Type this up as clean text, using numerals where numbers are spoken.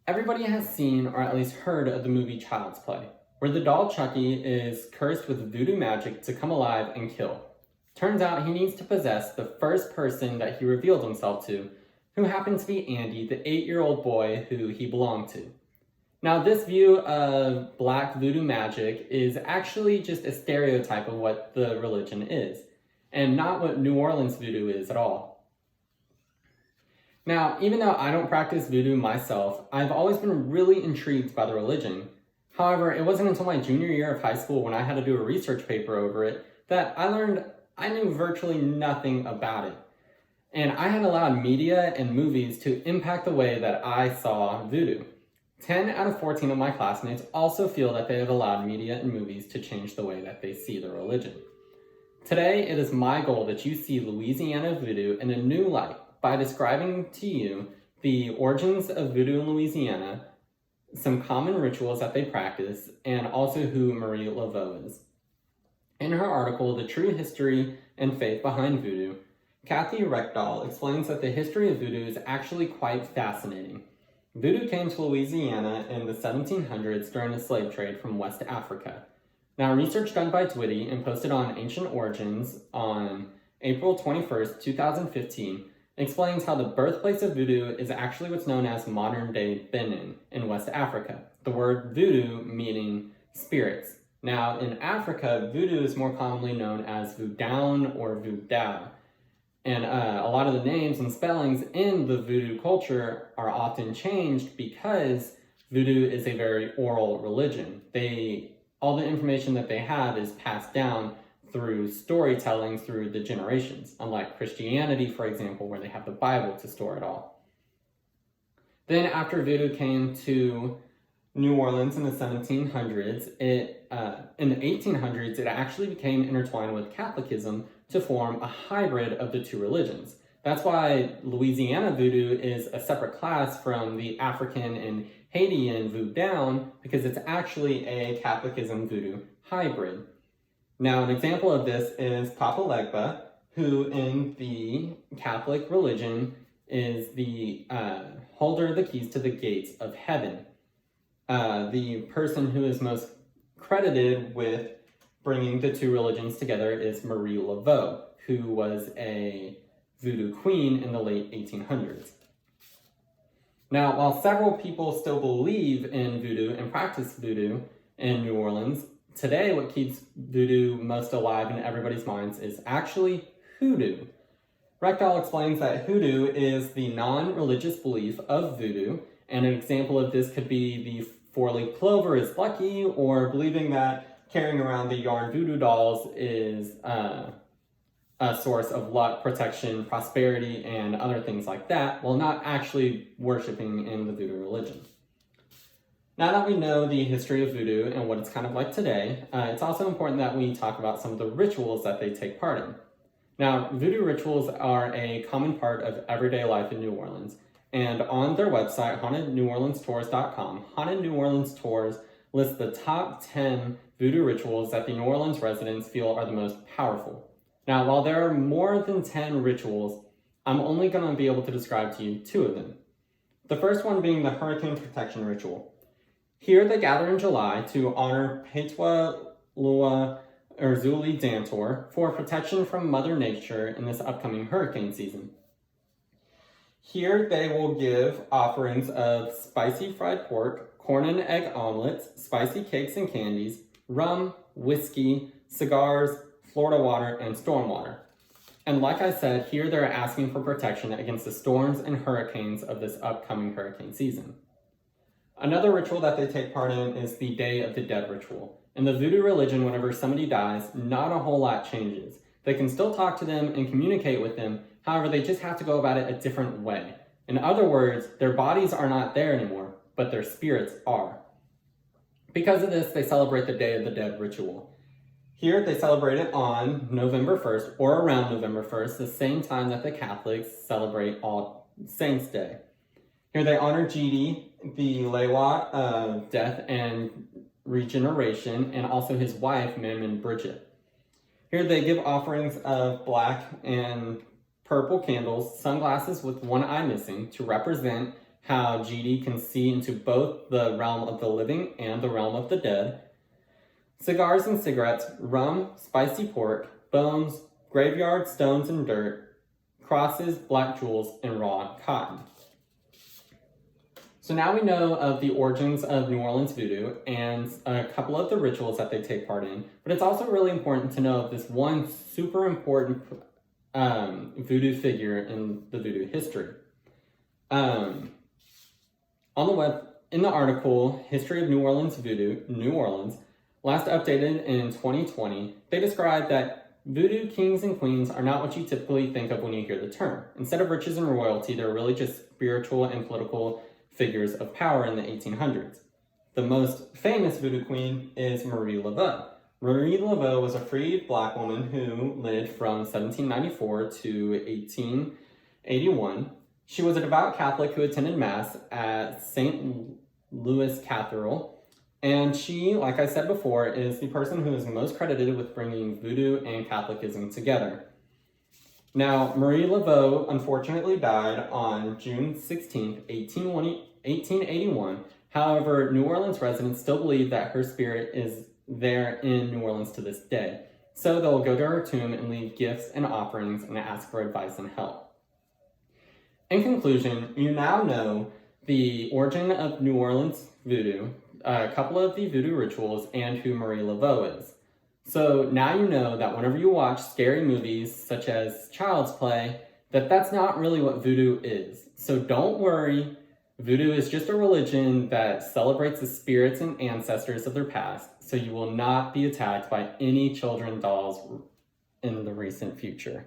Everybody has seen or at least heard of the movie Child's Play, where the doll Chucky is cursed with voodoo magic to come alive and kill. Turns out he needs to possess the first person that he revealed himself to, who happened to be Andy, the 8-year-old boy who he belonged to. Now, this view of black voodoo magic is actually just a stereotype of what the religion is, and not what New Orleans voodoo is at all. Now, even though I don't practice voodoo myself, I've always been really intrigued by the religion. However, it wasn't until my junior year of high school when I had to do a research paper over it that I learned I knew virtually nothing about it. And I had allowed media and movies to impact the way that I saw voodoo. 10 out of 14 of my classmates also feel that they have allowed media and movies to change the way that they see the religion. Today, it is my goal that you see Louisiana voodoo in a new light by describing to you the origins of voodoo in Louisiana, some common rituals that they practice, and also who Marie Laveau is. In her article, The True History and Faith Behind Voodoo, Kathy Reckdahl explains that the history of voodoo is actually quite fascinating. Voodoo came to Louisiana in the 1700s during the slave trade from West Africa. Now, research done by Dwitty and posted on Ancient Origins on April 21st, 2015, explains how the birthplace of voodoo is actually what's known as modern-day Benin in West Africa, the word voodoo meaning spirits. Now, in Africa, voodoo is more commonly known as voodoo or voodoo, and a lot of the names and spellings in the voodoo culture are often changed because voodoo is a very oral religion. All the information that they have is passed down through storytelling through the generations, unlike Christianity, for example, where they have the Bible to store it all. Then after voodoo came to New Orleans in the 1700s, in the 1800s, it actually became intertwined with Catholicism to form a hybrid of the two religions. That's why Louisiana voodoo is a separate class from the African and Haitian voodoo, because it's actually a Catholicism voodoo hybrid. Now, an example of this is Papa Legba, who in the Catholic religion is the holder of the keys to the gates of heaven. The person who is most credited with bringing the two religions together is Marie Laveau, who was a voodoo queen in the late 1800s. Now, while several people still believe in voodoo and practice voodoo in New Orleans, today what keeps voodoo most alive in everybody's minds is actually hoodoo. Reckdahl explains that hoodoo is the non-religious belief of voodoo, and an example of this could be the four-leaf clover is lucky, or believing that carrying around the yarn voodoo dolls is a source of luck, protection, prosperity, and other things like that, while not actually worshiping in the voodoo religion. Now that we know the history of voodoo and what it's kind of like today, it's also important that we talk about some of the rituals that they take part in. Now, voodoo rituals are a common part of everyday life in New Orleans, and on their website, hauntedneworleanstours.com, Haunted New Orleans Tours lists the top 10 voodoo rituals that the New Orleans residents feel are the most powerful. Now, while there are more than 10 rituals, I'm only going to be able to describe to you 2 of them. The first one being the Hurricane Protection Ritual. Here they gather in July to honor Petwa Lua Erzuli Dantor for protection from Mother Nature in this upcoming hurricane season. Here they will give offerings of spicy fried pork, corn and egg omelets, spicy cakes and candies, rum, whiskey, cigars, Florida water, and storm water. And like I said, here they're asking for protection against the storms and hurricanes of this upcoming hurricane season. Another ritual that they take part in is the Day of the Dead ritual. In the voodoo religion, whenever somebody dies, not a whole lot changes. They can still talk to them and communicate with them, however, they just have to go about it a different way. In other words, their bodies are not there anymore, but their spirits are. Because of this, they celebrate the Day of the Dead ritual. Here, they celebrate it on November 1st, or around November 1st, the same time that the Catholics celebrate All Saints' Day. Here they honor Gidi, the Lewa of death and regeneration, and also his wife, Mammon Bridget. Here they give offerings of black and purple candles, sunglasses with one eye missing, to represent how GD can see into both the realm of the living and the realm of the dead, cigars and cigarettes, rum, spicy pork, bones, graveyard stones and dirt, crosses, black jewels, and raw cotton. So now we know of the origins of New Orleans Voodoo and a couple of the rituals that they take part in, but it's also really important to know of this one super important voodoo figure in the voodoo history. In the article, History of New Orleans Voodoo, New Orleans, last updated in 2020, they describe that voodoo kings and queens are not what you typically think of when you hear the term. Instead of riches and royalty, they're really just spiritual and political figures of power in the 1800s. The most famous voodoo queen is Marie Laveau. Marie Laveau was a freed Black woman who lived from 1794 to 1881. She was a devout Catholic who attended Mass at St. Louis Cathedral, and she, like I said before, is the person who is most credited with bringing voodoo and Catholicism together. Now, Marie Laveau unfortunately died on June 16, 1881. However, New Orleans residents still believe that her spirit is there in New Orleans to this day. So they'll go to her tomb and leave gifts and offerings and ask for advice and help. In conclusion, you now know the origin of New Orleans voodoo, a couple of the voodoo rituals, and who Marie Laveau is. So now you know that whenever you watch scary movies such as Child's Play, that's not really what voodoo is. So don't worry, voodoo is just a religion that celebrates the spirits and ancestors of their past, so you will not be attacked by any children's dolls in the recent future.